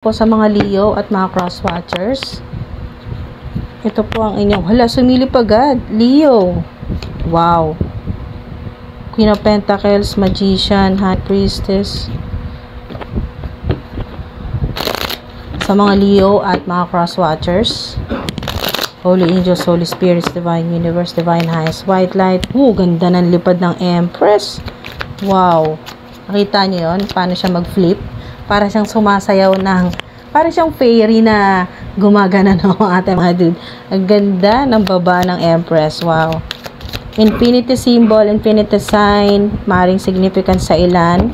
Po sa mga Leo at mga cross-watchers. Ito po ang inyong, sumilip agad, Leo. Wow. Queen of Pentacles, Magician, High Priestess. Sa mga Leo at mga cross-watchers. Holy Angels, Holy Spirits, Divine Universe, Divine Highest, White Light. Ganda ng lipad ng Empress. Wow. Nakita niyo yun? Paano siya mag-flip? Para siyang sumasayaw para siyang fairy na gumagana ng ating mga dude. Ang ganda ng baba ng Empress. Wow. Infinity symbol, infinity sign, maring significant sa ilan.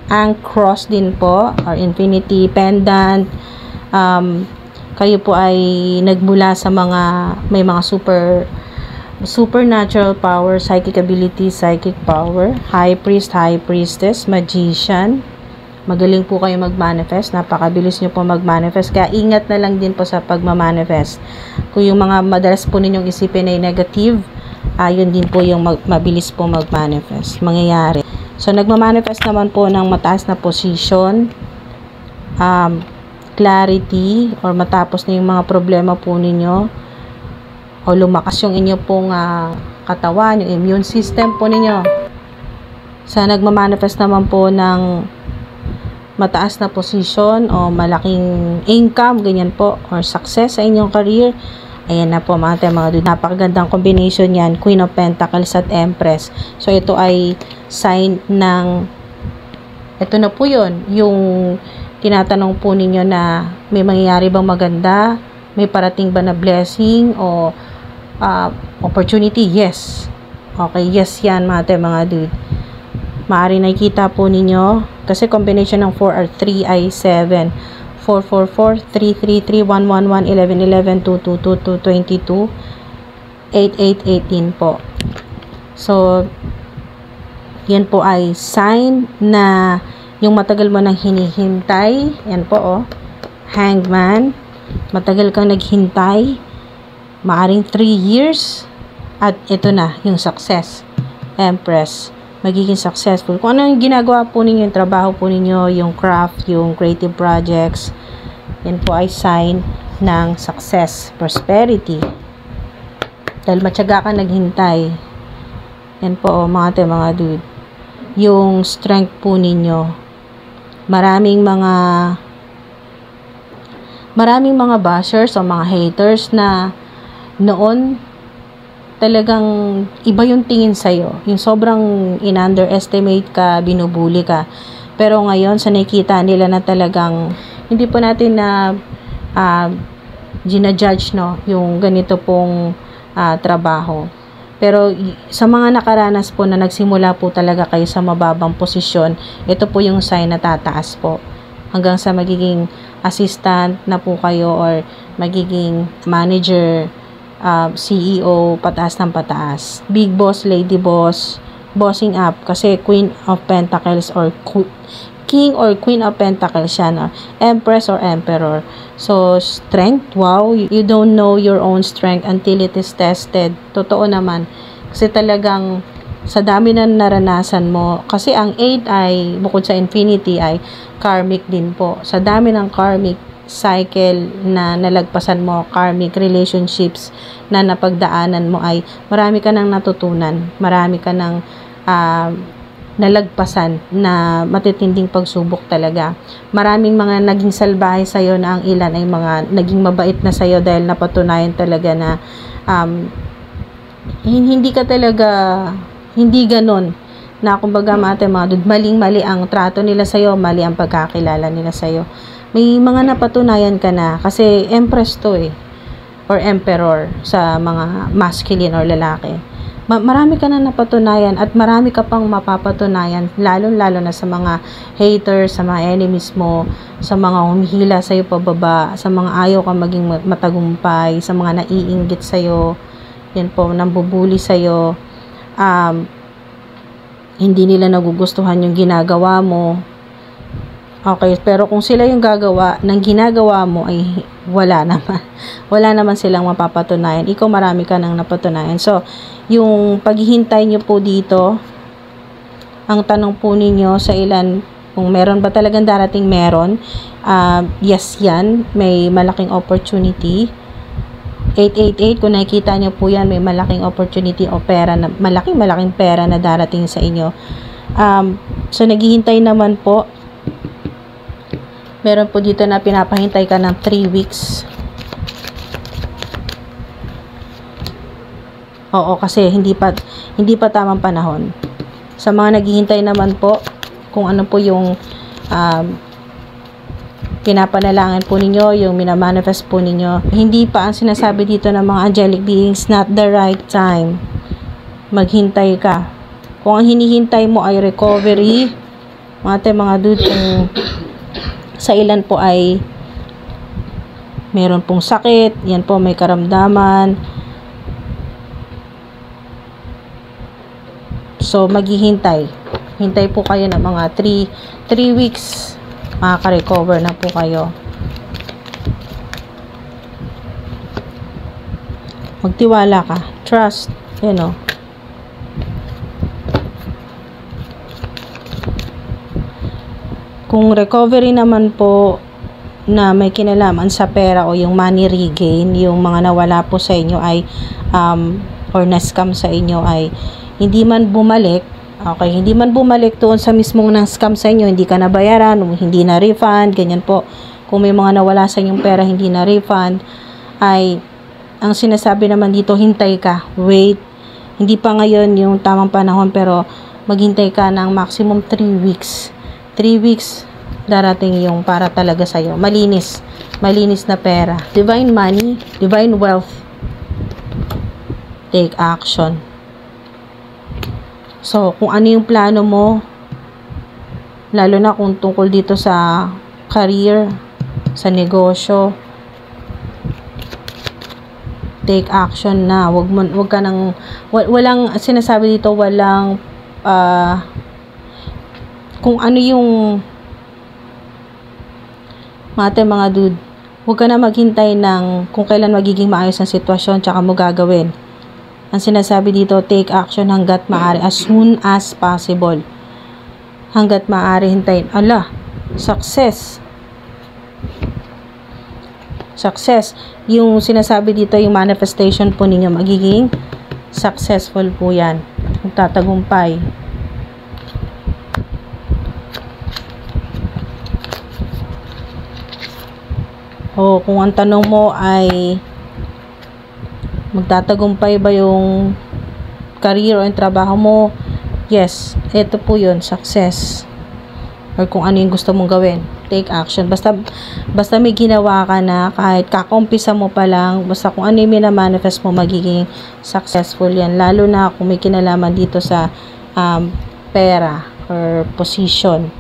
Ang cross din po, or infinity pendant. Kayo po ay nagmula sa may mga supernatural power, psychic ability, psychic power, high priest, high priestess, magician. Magaling po kayo mag-manifest. Napakabilis nyo po mag-manifest. Kaya ingat na lang din po sa pag-manifest. Kung yung mga madalas po ninyong isipin ay negative, yun din po yung mabilis po mag-manifest. Mangyayari. So, nagma-manifest naman po ng mataas na position, clarity, or matapos na yung mga problema po ninyo, o lumakas yung inyo pong katawan, yung immune system po ninyo. So, nagma-manifest naman po ng mataas na position o malaking income, ganyan po, or success sa inyong career. Ayan na po mga dude. Napakagandang combination yan, Queen of Pentacles at Empress. So ito ay sign ng, ito na po yun, yung tinatanong po ninyo na may mangyayari bang maganda, may parating ba na blessing o opportunity. Yes. Okay, yes yan mga dude. Maaari nakikita po ninyo, kasi combination ng 4 or 3 ay 7. 4, 4, 4, 3, 3, 3, 1, 1, 1, 11, 11, 2, 2, 2, 2, 22, 8, 8, 18 po. So, yan po ay sign na yung matagal mo nang hinihintay. Yan po, Hangman. Matagal kang naghintay. Maaring 3 years. At ito na, yung success. Empress. Magiging successful. Kung ano yung ginagawa po ninyo, yung trabaho po ninyo, yung craft, yung creative projects, yan po ay sign ng success, prosperity. Dahil matyaga ka naghintay. Yan po, mga dude. Yung strength po ninyo. Maraming mga bashers o mga haters na noon talagang iba yung tingin sa'yo. Yung sobrang in-underestimate ka, binubuli ka. Pero ngayon, sa nakikita nila na talagang hindi po natin na ginajudge, no, yung ganito pong trabaho. Pero sa mga nakaranas po na nagsimula po talaga kayo sa mababang posisyon, ito po yung sign na tataas po. Hanggang sa magiging assistant na po kayo or magiging manager, CEO, pataas ng pataas. Big boss, lady boss, bossing up. Kasi Queen of Pentacles or King or Queen of Pentacles yan. Empress or Emperor. So, strength, wow. You don't know your own strength until it is tested. Totoo naman. Kasi talagang sa dami na naranasan mo. Kasi ang 8 ay, bukod sa infinity, ay karmic din po. Sa dami ng karmic cycle na nalagpasan mo, karmic relationships na napagdaanan mo, ay marami ka nang natutunan, marami ka nang nalagpasan na matitinding pagsubok talaga. Maraming mga naging salbahe sa'yo na ang ilan ay mga naging mabait na sa'yo dahil napatunayan talaga na hindi ka talaga, hindi ganon na kumbaga mga dude, maling-mali ang trato nila sa'yo, mali ang pagkakilala nila sa'yo. May mga napatunayan ka na kasi Empress to or Emperor sa mga masculine or lalaki. Marami ka na napatunayan at marami ka pang mapapatunayan, lalo na sa mga haters, sa mga enemies mo, sa mga humihila sa'yo pababa, sa mga ayaw ka maging matagumpay, sa mga naiinggit sa'yo, yan po, nambubuli sa'yo, hindi nila nagugustuhan yung ginagawa mo. Okay, pero kung sila yung gagawa ng ginagawa mo ay wala naman. Wala naman silang mapapatunayan. Ikaw marami ka nang napatunayan. So, yung paghihintay nyo po dito, ang tanong po ninyo sa ilan Kung meron ba talagang darating, meron. Yes yan, may malaking opportunity. 888, kung nakikita nyo po yan, may malaking opportunity o pera na, malaking pera na darating sa inyo. So naghihintay naman po, meron po dito na pinapahintay ka ng 3 weeks. Oo, kasi hindi pa tamang panahon. Sa mga naghihintay naman po, kung ano po yung pinapanalangin po ninyo, yung minamanifest po ninyo, hindi pa ang sinasabi dito ng mga angelic beings, not the right time. Maghintay ka. Kung ang hinihintay mo ay recovery, mga dude, kung sa ilan po ay meron pong sakit, yan po, may karamdaman. So, maghihintay. Hintay po kayo ng mga 3 weeks. Makaka-recover na po kayo. Magtiwala ka. Trust. You know. Kung recovery naman po na may kinalaman sa pera o yung money regain, yung mga nawala po sa inyo ay or na-scam sa inyo ay hindi man bumalik, okay, hindi man bumalik doon sa mismong nang scam sa inyo, hindi ka nabayaran, hindi na refund, ganyan po. Kung may mga nawala sa inyong pera, hindi na refund, ay ang sinasabi naman dito, hintay ka, wait. Hindi pa ngayon yung tamang panahon, pero maghintay ka ng maximum 3 weeks. 3 weeks darating yung para talaga sa'yo. Malinis na pera. Divine money, divine wealth. Take action. So, kung ano yung plano mo, lalo na kung tungkol dito sa career, sa negosyo, take action na. Wag ka nang, walang, sinasabi dito, walang, kung ano yung, mga dude, wag ka na maghintay ng kung kailan magiging maayos ang sitwasyon, tsaka mo gagawin. Ang sinasabi dito, take action hanggat maaari, as soon as possible. Hanggat maaari, hintayin. Success. Success. Yung sinasabi dito, yung manifestation po ninyo, magiging successful po yan. Magtatagumpay. O kung ang tanong mo ay magtatagumpay ba yung career o yung trabaho mo? Yes, ito po yun, success. Or kung ano yung gusto mong gawin, take action. Basta may ginawa ka na, kahit kakumpisa mo pa lang, basta kung ano yung minamanifest mo, magiging successful yan. Lalo na kung may kinalaman dito sa pera or position.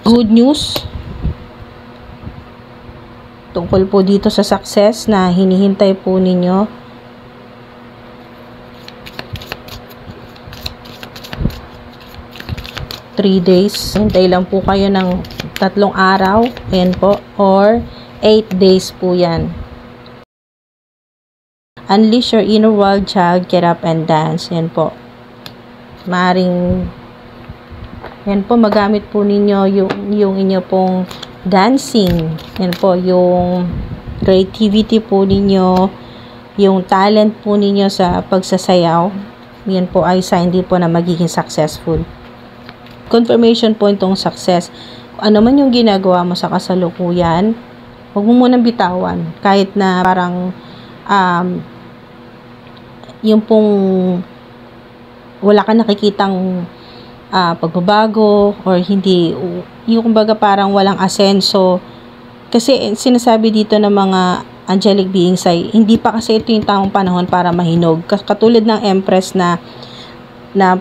Good news tungkol po dito sa success na hinihintay po ninyo. Three days. Hintay lang po kayo ng 3 araw. Ayan po. Or 8 days po yan. Unleash your inner wild child. Get up and dance. Ayan po. Maaring yan po, magamit po ninyo yung inyo pong dancing. Yan po, yung creativity po ninyo, yung talent po ninyo sa pagsasayaw. Yan po ay sign din po na magiging successful. Confirmation po itong success. Ano man yung ginagawa mo sa kasalukuyan, huwag mo munang bitawan. Kahit na parang yung pong wala ka nakikitang pagbabago or hindi, yung kumbaga parang walang asenso, kasi sinasabi dito ng mga angelic beings ay hindi pa kasi ito yung tamang panahon para mahinog. Katulad ng Empress na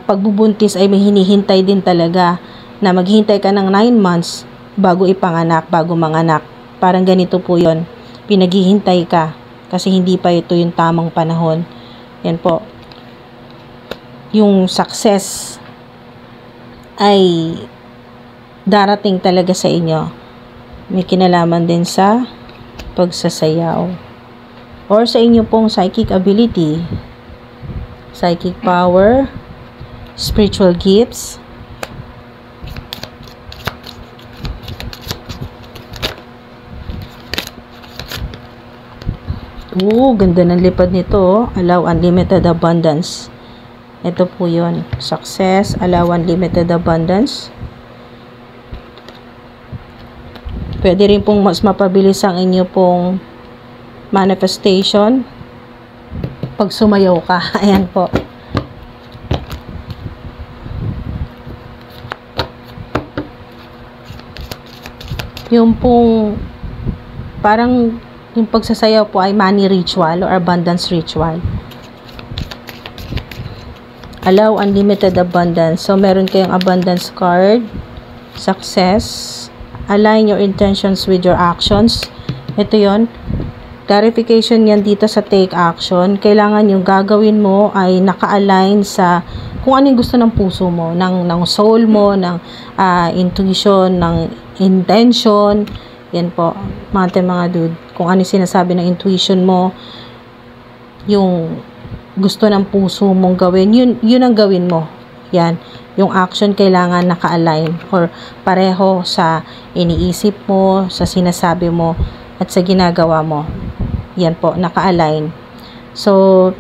pagbubuntis ay may hinihintay din talaga, na maghihintay ka ng 9 months bago ipanganak, bago manganak. Parang ganito po yon, pinaghihintay ka kasi hindi pa ito yung tamang panahon. Yan po, yung success ay darating talaga sa inyo. May kinalaman din sa pagsasayaw or sa inyo pong psychic ability. psychic power, spiritual gifts, ganda ng lipad nito. Allow unlimited abundance. Ito po yun. Success, allow unlimited abundance. Pwede rin pong mas mapabilis ang inyo pong manifestation pag sumayaw ka. Ayan po. Yung pong parang yung pagsasayaw po ay money ritual or abundance ritual. Allow unlimited abundance. So, meron kayong abundance card. Success. Align your intentions with your actions. Ito yon. Clarification yan dito sa take action. Kailangan yung gagawin mo ay naka-align sa kung ano yung gusto ng puso mo, ng soul mo, ng intuition, ng intention. Yan po, mga dude. Kung ano sinasabi ng intuition mo, yung gusto ng puso mong gawin, yun ang gawin mo. Yan. Yung action kailangan naka-align or pareho sa iniisip mo, sa sinasabi mo, at sa ginagawa mo. Yan po, naka-align. So,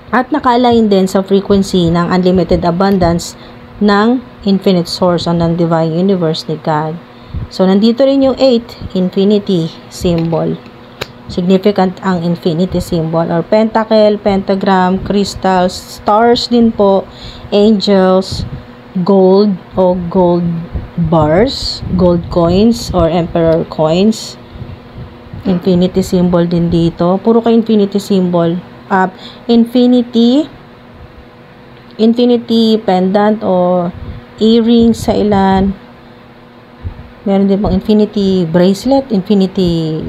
at naka-align din sa frequency ng unlimited abundance ng infinite source o ng divine universe ni God. So, nandito rin yung 8, infinity symbol. Significant ang infinity symbol or pentacle, pentagram, crystals, stars din po, angels, gold o gold bars, gold coins or emperor coins. Infinity symbol din dito. Puro ka infinity symbol. Infinity pendant o earrings sa ilan. Meron din pong infinity bracelet, infinity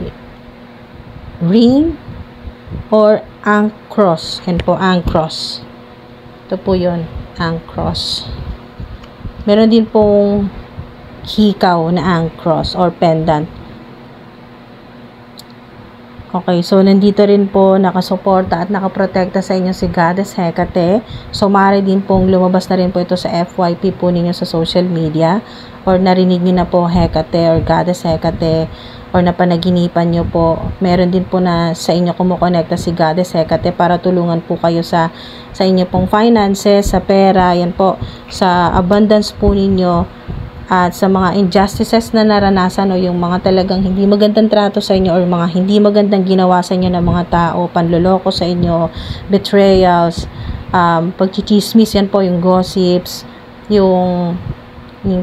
ring, or ang cross. Yan po, ang cross. Ito po yun, ang cross. Meron din pong hikaw na ang cross or pendant. Okay, so nandito rin po nakasuporta at nakaprotekta sa inyo si Goddess Hecate. So, maaari din pong lumabas na rin po ito sa FYP po ninyo sa social media or narinig niyo na po Hecate or Goddess Hecate or napanaginipan nyo po. Meron din po na sa inyo kumukonekta si Goddess Hecate para tulungan po kayo sa inyo pong finances, sa pera, yan po, sa abundance po ninyo. At sa mga injustices na naranasan o yung mga talagang hindi magandang trato sa inyo or mga hindi magandang ginawa sa inyo ng mga tao, panloloko sa inyo, betrayals, pagchichismis, yan po, yung gossips, yung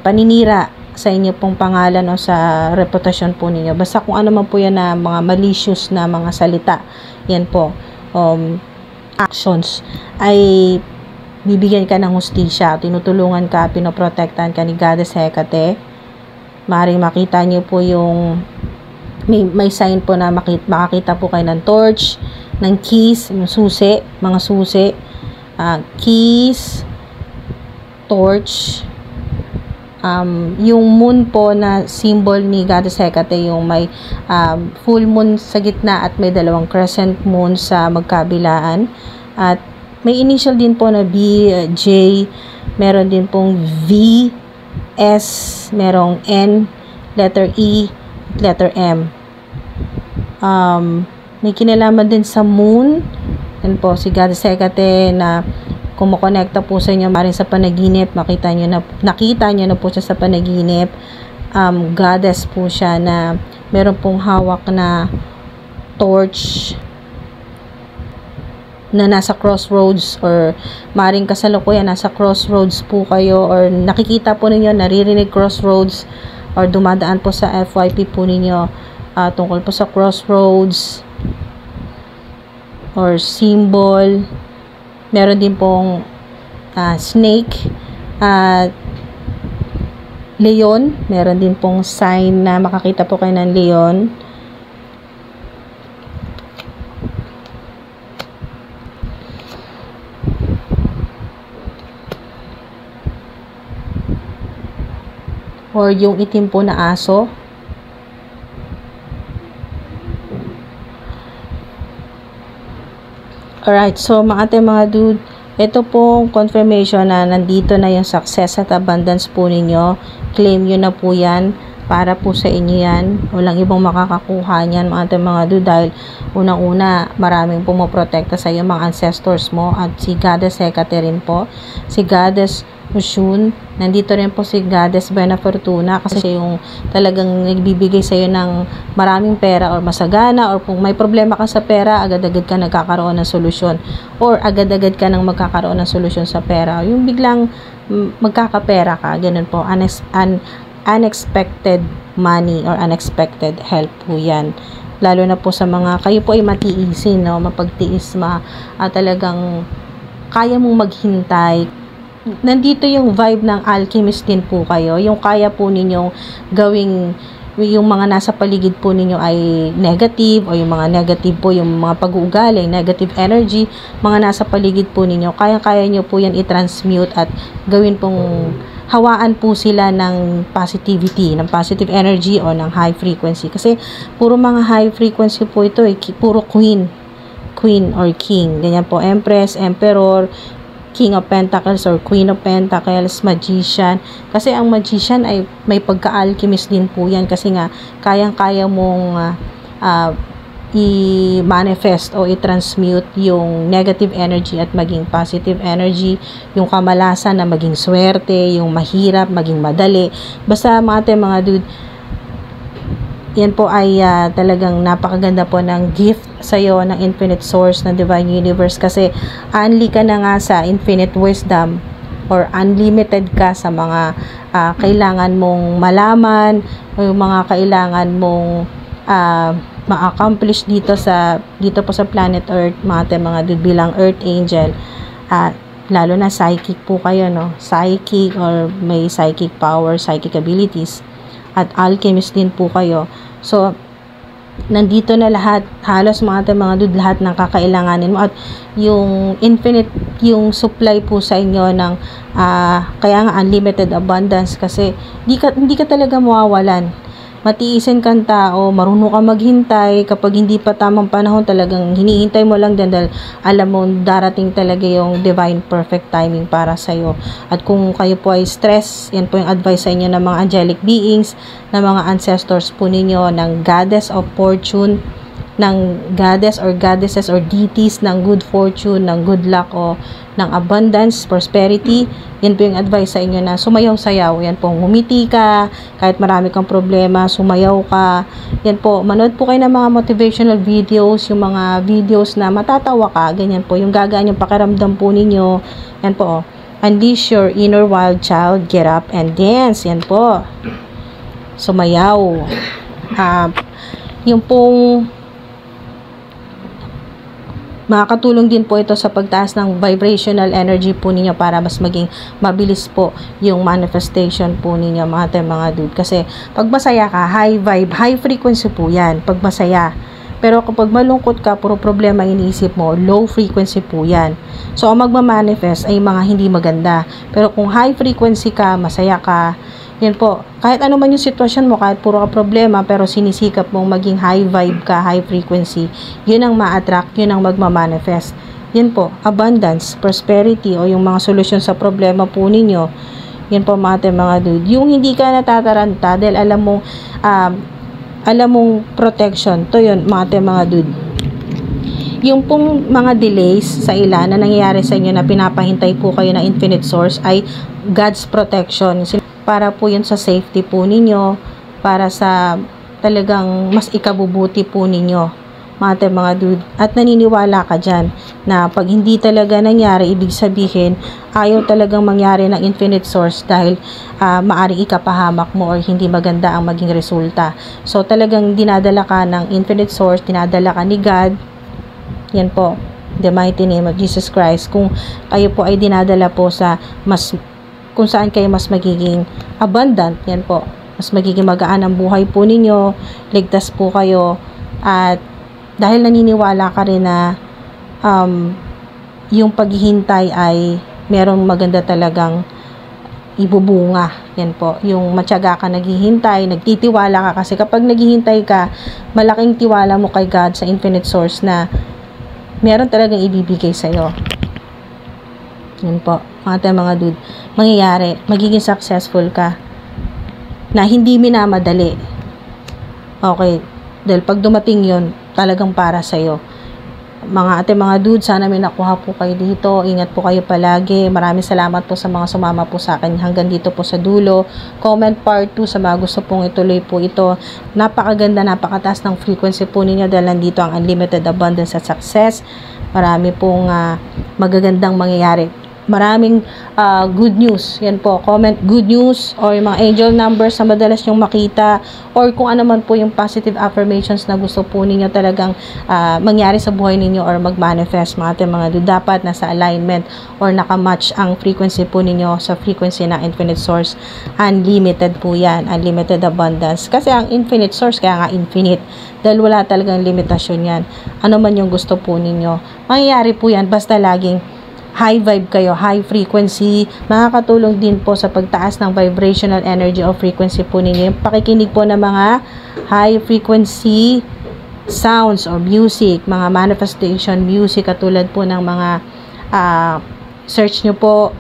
paninira sa inyo pong pangalan o sa reputasyon po ninyo. Basta kung ano man po yan na mga malicious na mga salita, yan po, actions, ay bibigyan ka ng hustisya, tinutulungan ka, pinoprotektahan ka ni Goddess Hecate. Maaaring makita niyo po yung may sign po na makakita po kayo ng torch, ng keys, yung susi, mga susi, keys, torch, yung moon po na symbol ni Goddess Hecate, yung may full moon sa gitna at may dalawang crescent moon sa magkabilaan. At may initial din po na B, J, meron din pong V, S, merong N, letter E, letter M. May kinalaman din sa moon. Yan po, si Goddess Hecate na kumukonekta po sa inyo, maaaring sa panaginip, nakita nyo na po siya sa panaginip. Goddess po siya na meron pong hawak na torch na nasa crossroads or maring kasalukuyan nasa crossroads po kayo or nakikita po ninyo, naririnig crossroads or dumadaan po sa FYP po ninyo tungkol po sa crossroads or symbol. Meron din pong snake at leon. Meron din pong sign na makakita po kayo ng leon. Or yung itim po na aso. Alright, so mga dude, ito pong confirmation na nandito na yung success at abundance po ninyo. Claim nyo na po yan. Para po sa inyo yan. Walang ibang makakakuha niyan mga dude, dahil unang-una maraming pumoprotekta sa iyo, mga ancestors mo, at si Goddess Hecate rin po, si Goddess Oshun, nandito rin po si Goddess Buena Fortuna, kasi siya yung talagang nagbibigay sa iyo ng maraming pera or masagana, or kung may problema ka sa pera, agad-agad ka nagkakaroon ng solusyon, or agad-agad ka nang magkakaroon ng solusyon sa pera, yung biglang magkakapera ka, ganun po, unexpected money or unexpected help po yan. Lalo na po sa mga, kayo po ay matiisin, no? Mapagtiis, talagang kaya mong maghintay. Nandito yung vibe ng alchemist din po kayo, yung kaya po ninyong gawing yung mga nasa paligid po ninyo ay negative, o yung mga negative po, yung mga pag-uugali, negative energy, mga nasa paligid po ninyo, kaya nyo po yan i-transmute at gawin pong hawaan po sila ng positivity, ng positive energy o ng high frequency. Kasi puro mga high frequency po ito, puro queen or king, ganyan po, empress, emperor, King of Pentacles or Queen of Pentacles, Magician. Kasi ang Magician ay may pagka-alchemist din po yan, kasi nga kayang-kaya mong i-manifest o i-transmute yung negative energy at maging positive energy, yung kamalasan na maging swerte, yung mahirap maging madali. Basta mga dude, yan po ay talagang napakaganda po ng gift sa'yo ng Infinite Source, ng Divine Universe, kasi unli ka na nga sa Infinite Wisdom, or unlimited ka sa mga kailangan mong malaman, o yung mga kailangan mong ma-accomplish dito po sa planet Earth, mga dude, bilang Earth Angel. Lalo na psychic po kayo, no? Psychic, or may psychic power, psychic abilities, at alchemist din po kayo. So, nandito na lahat, halos mga dude, lahat ng kakailanganin mo, at yung infinite, yung supply po sa inyo ng kaya nga unlimited abundance, kasi hindi ka talaga mawawalan. Matiisin kang tao, marunong ka maghintay. Kapag hindi pa tamang panahon, talagang hinihintay mo lang din, dahil alam mo darating talaga yung divine perfect timing para sa'yo. At kung kayo po ay stress, yan po yung advice sa inyo ng mga angelic beings, ng mga ancestors po ninyo, ng Goddess of Fortune, ng goddess or goddesses or deities ng good fortune, ng good luck, o ng abundance, prosperity. Yan po yung advice sa inyo, na sumayaw-sayaw. Yan po, ngumiti ka, kahit marami kang problema, sumayaw ka. Yan po, manood po kayo ng mga motivational videos, yung mga videos na matatawa ka, ganyan po, yung gagaan yung pakiramdam po ninyo. Yan po, unleash your inner wild child, get up and dance. Yan po, sumayaw. Yung pong makakatulong din po ito sa pagtaas ng vibrational energy po ninyo, para mas maging mabilis po yung manifestation po ninyo, mga dude. Kasi pag masaya ka, high vibe, high frequency po yan, pag masaya. Pero kapag malungkot ka, puro problema iniisip mo, low frequency po yan. So, ang magmamanifest ay mga hindi maganda. Pero kung high frequency ka, masaya ka, yan po, kahit ano man yung sitwasyon mo, kahit puro ka problema, pero sinisikap mong maging high vibe ka, high frequency, yun ang ma-attract, yun ang magmamanifest. Yan po, abundance, prosperity, o yung mga solusyon sa problema po ninyo. Yan po mga dude. Yung hindi ka natataranta, dahil alam mong protection, to yun mga dude. Yung pong mga delays sa ilan na nangyayari sa inyo, na pinapahintay po kayo na Infinite Source, ay God's protection. Para po yun sa safety po ninyo, para sa talagang mas ikabubuti po ninyo, mga dude. At naniniwala ka dyan, na pag hindi talaga nangyari, ibig sabihin, ayaw talagang mangyari ng Infinite Source, dahil maaring ikapahamak mo, or hindi maganda ang maging resulta. So, talagang dinadala ka ng Infinite Source, dinadala ka ni God. Yan po, the mighty name of Jesus Christ. Kung kayo po ay dinadala po sa kung saan kayo mas magiging abundant, yan po, mas magiging magaan ang buhay po ninyo, ligtas po kayo, at dahil naniniwala ka rin na yung paghihintay ay merong maganda talagang ibubunga. Yan po, yung matyaga ka naghihintay, nagtitiwala ka, kasi kapag naghihintay ka, malaking tiwala mo kay God, sa Infinite Source, na meron talagang ibibigay sa'yo. Yan po, mga dude, mangyayari, magiging successful ka, na hindi minamadali. Okay, dahil pag dumating yon talagang para sa'yo. Mga dude, sana may nakuha po kayo dito. Ingat po kayo palagi. Maraming salamat po sa mga sumama po sa akin hanggang dito po sa dulo. Comment part 2 sa mga gusto pong ituloy po ito. Napakaganda, napakataas ng frequency po ninyo dahil nandito ang unlimited abundance at success. Marami pong magagandang mangyayari. Maraming good news. Yan po, comment good news or yung mga angel numbers na madalas nyong makita or kung ano man po yung positive affirmations na gusto po ninyo talagang mangyari sa buhay ninyo or mag-manifest, mga dude. Dapat nasa alignment or nakamatch ang frequency po ninyo sa frequency ng infinite source. Unlimited po yan, unlimited abundance. Kasi ang infinite source, kaya nga infinite, dahil wala talagang limitasyon yan. Ano man yung gusto po ninyo, mangyayari po yan basta laging high vibe kayo, high frequency. Makakatulong din po sa pagtaas ng vibrational energy o frequency po ninyo. Yung pakikinig po ng mga high frequency sounds or music, mga manifestation music, katulad po ng mga search nyo po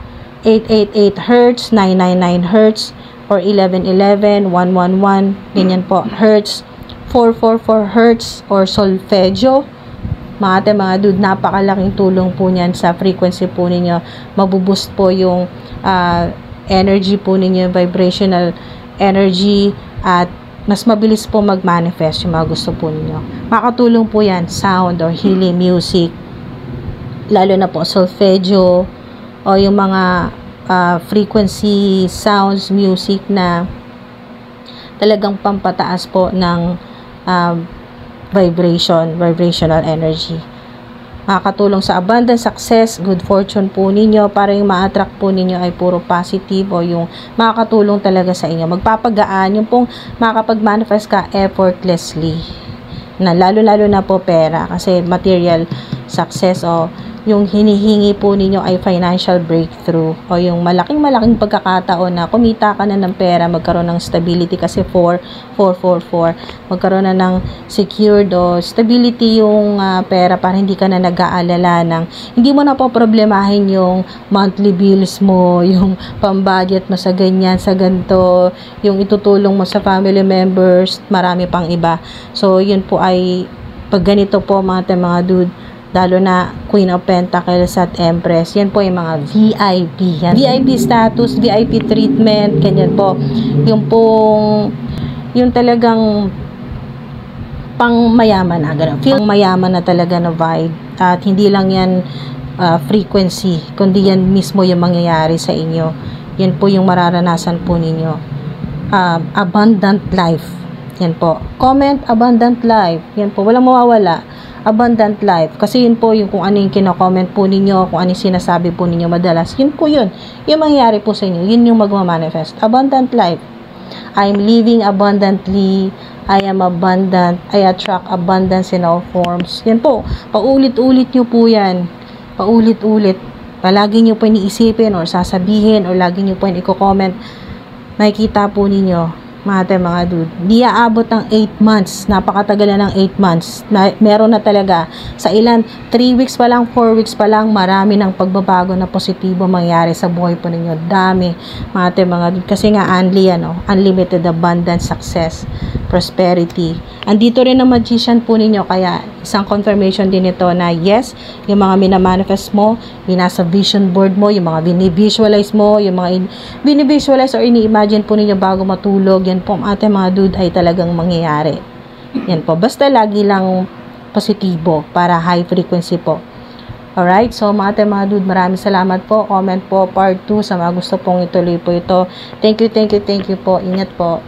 888 Hz, 999 Hz, or 1111, 111, ganyan po, Hz, 444 Hz, or solfeggio. Mga dude, napakalaking tulong po niyan sa frequency po ninyo. Mabuboost po yung energy po ninyo, vibrational energy, at mas mabilis po mag-manifest yung mga gusto po ninyo. Makatulong po yan, sound or healing music, lalo na po solfeggio o yung mga frequency sounds, music na talagang pampataas po ng vibrational energy. Makakatulong sa abundance, success, good fortune po ninyo, para yung ma-attract po ninyo ay puro positive o yung makakatulong talaga sa inyo. Magpapagaan, yung pong makakapag-manifest ka effortlessly. Na lalo-lalo na po pera, kasi material success o yung hinihingi po ninyo ay financial breakthrough o yung malaking pagkakataon na kumita ka na ng pera, magkaroon ng stability, kasi 444, magkaroon na ng secured o stability yung pera, para hindi ka na nag-aalala ng, hindi mo na po problemahin yung monthly bills mo, yung pambudget mo sa ganyan, sa ganito, yung itutulong mo sa family members, marami pang iba. So yun po ay pag ganito po mga dude, lalo na Queen of Pentacles at Empress, yan po yung mga VIP. Yan. VIP status, VIP treatment, ganyan po. Yung pong, yung talagang pang mayaman na, gano'n. Feel mayaman na talaga na vibe. At hindi lang yan frequency, kundi yan mismo yung mangyayari sa inyo. Yan po yung mararanasan po ninyo. Abundant life. Yan po. Comment, abundant life. Yan po, walang mawawala. Abundant life. Kasi yun po yung kung ano yung kino-comment po ninyo, kung ano yung sinasabi po ninyo madalas, yun po yun. Yung mangyayari po sa inyo, yun yung magmamanifest. Abundant life. I'm living abundantly. I am abundant. I attract abundance in all forms. Yan po. Paulit-ulit nyo po yan. Paulit-ulit. Palagi nyo po iniisipin or sasabihin or lagi nyo po i-comment. Makikita po ninyo, mga dude, di aabot ng 8 months, napakatagal na ng 8 months, meron na talaga, sa ilan, 3 weeks pa lang, 4 weeks pa lang, marami ng pagbabago na positibo mangyari sa buhay po ninyo. Dami, mga dude, kasi nga unlimited abundance, success, prosperity. Andito rin ang magician po ninyo, kaya isang confirmation din ito na yes, yung mga minamanifest mo, nasa vision board mo, yung mga binivisualize mo, yung mga binivisualize or ini-imagine po ninyo bago matulog, yan po mga dude ay talagang mangyayari. Yan po, basta lagi lang positibo para high frequency po. Alright, so mga dude, maraming salamat po. Comment po part 2 sa mga gusto pong ituloy po ito. Thank you po. Ingat po.